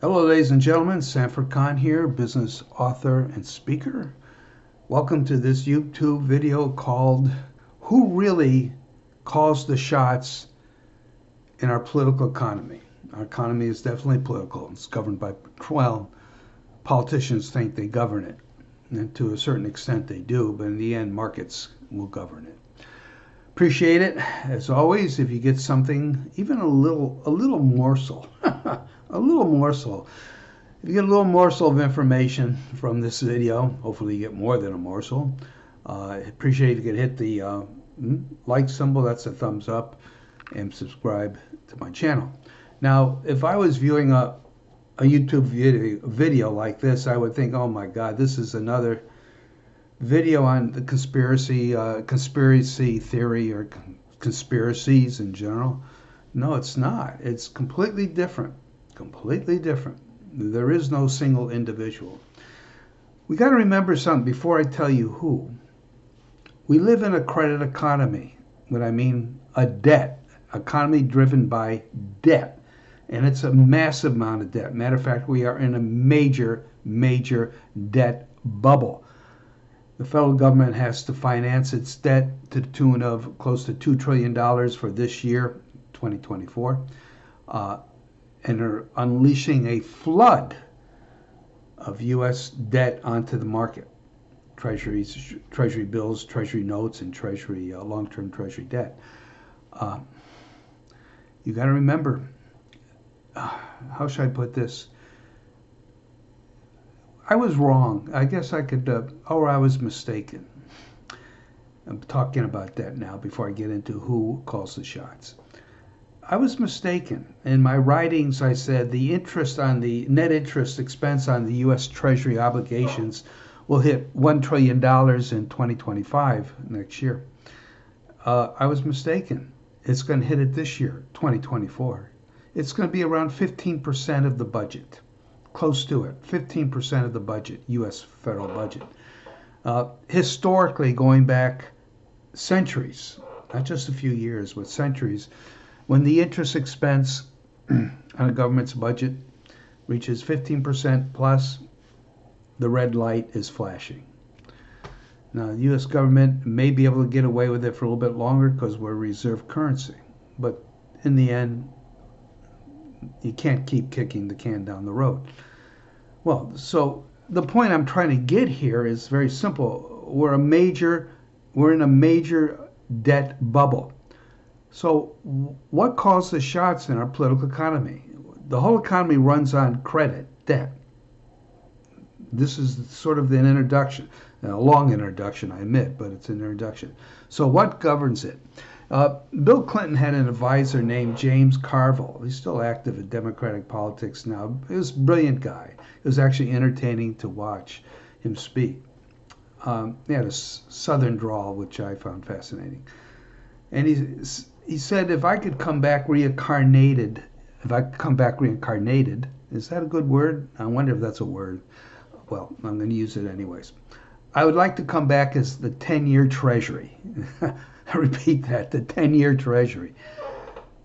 Hello, ladies and gentlemen. Sanford Kahn here, business author and speaker. Welcome to this YouTube video called Who Really Calls the Shots in Our Political Economy? Our economy is definitely political. It's governed by, well, politicians think they govern it. And to a certain extent they do, but in the end, markets will govern it. Appreciate it, as always, if you get something, even a little morsel, a little morsel. If you get a little morsel of information from this video, hopefully you get more than a morsel. Appreciate if you could hit the like symbol, that's a thumbs up, and subscribe to my channel. Now, if I was viewing a YouTube video like this, I would think, oh my God, this is another video on the conspiracy theory or conspiracies in general. No, it's not. It's completely different. Completely different. There is no single individual. We got to remember something before I tell you who. We live in a credit economy. What I mean, a debt economy driven by debt. And it's a massive amount of debt. Matter of fact, we are in a major debt bubble. The federal government has to finance its debt to the tune of close to $2 trillion for this year, 2024. And are unleashing a flood of U.S. debt onto the market. Treasury bills, treasury notes, and treasury long-term treasury debt. You got to remember, how should I put this? I was wrong. I guess I could, or I was mistaken. I'm talking about that now before I get into who calls the shots. I was mistaken. In my writings, I said the interest on the net interest expense on the U.S. Treasury obligations will hit $1 trillion in 2025, next year. I was mistaken. It's going to hit it this year, 2024. It's going to be around 15% of the budget. Close to it, 15% of the budget, U.S. federal budget. Historically, going back centuries, not just a few years, but centuries, when the interest expense on a government's budget reaches 15% plus, the red light is flashing. Now, the U.S. government may be able to get away with it for a little bit longer because we're reserve currency. But in the end, you can't keep kicking the can down the road. Well, so the point I'm trying to get here is very simple. We're in a major debt bubble. So what calls the shots in our political economy? The whole economy runs on credit, debt. This is sort of an introduction, a long introduction, I admit, but it's an introduction. So what governs it? Bill Clinton had an advisor named James Carville. He's still active in Democratic politics now. He was a brilliant guy. It was actually entertaining to watch him speak. He had a southern drawl, which I found fascinating. And he said, if I could come back reincarnated, is that a good word? I wonder if that's a word. Well, I'm going to use it anyways. I would like to come back as the 10-year treasury. I repeat that, the 10-year treasury.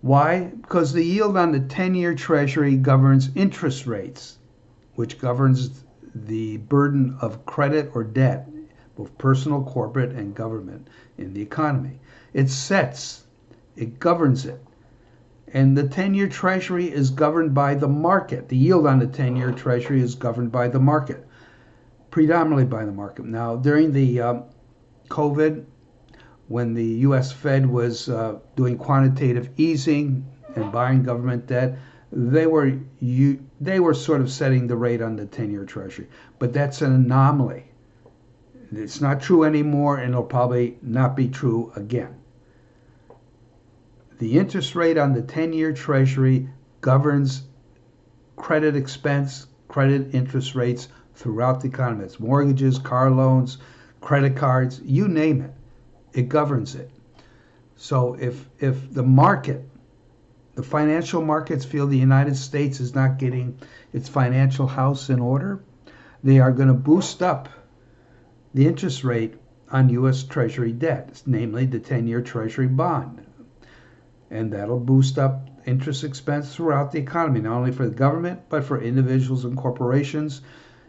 Why? Because the yield on the 10-year treasury governs interest rates, which governs the burden of credit or debt, both personal, corporate, and government in the economy. It governs it. And the 10-year treasury is governed by the market. The yield on the 10-year treasury is governed by the market, predominantly by the market. Now, during the COVID, when the U.S. Fed was doing quantitative easing and buying government debt, they were sort of setting the rate on the 10-year treasury. But that's an anomaly. It's not true anymore, and it'll probably not be true again. The interest rate on the 10-year treasury governs credit expense, credit interest rates throughout the economy. It's mortgages, car loans, credit cards, you name it. It governs it. So if the market, the financial markets feel the United States is not getting its financial house in order, they are going to boost up the interest rate on U.S. Treasury debt, namely the 10-year Treasury bond. And that'll boost up interest expense throughout the economy, not only for the government, but for individuals and corporations.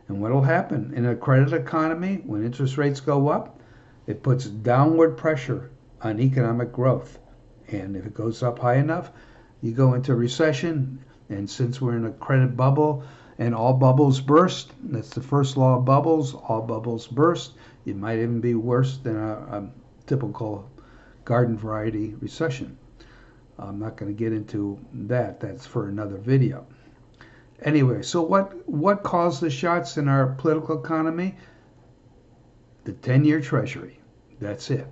And what will happen in a credit economy when interest rates go up? It puts downward pressure on economic growth. And if it goes up high enough, you go into recession. And since we're in a credit bubble and all bubbles burst, that's the first law of bubbles, all bubbles burst. It might even be worse than a typical garden variety recession. I'm not going to get into that. That's for another video. Anyway, so what caused the shots in our political economy? The 10-year Treasury. That's it.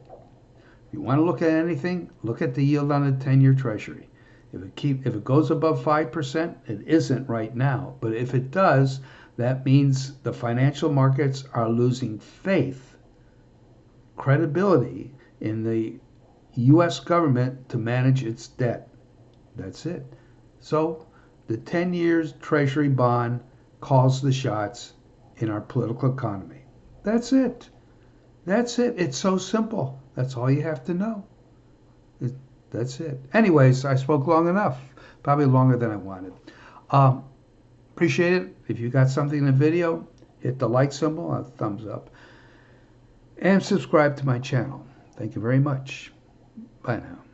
If you want to look at anything, look at the yield on the 10-year Treasury. If it goes above 5%, it isn't right now. But if it does, that means the financial markets are losing faith, credibility in the U.S. government to manage its debt. That's it. So the 10 years Treasury bond calls the shots in our political economy. That's it. That's it. It's so simple. That's all you have to know. That's it. Anyways, I spoke long enough. Probably longer than I wanted. Appreciate it. If you got something in the video, hit the like symbol, a thumbs up, and subscribe to my channel. Thank you very much. Bye now.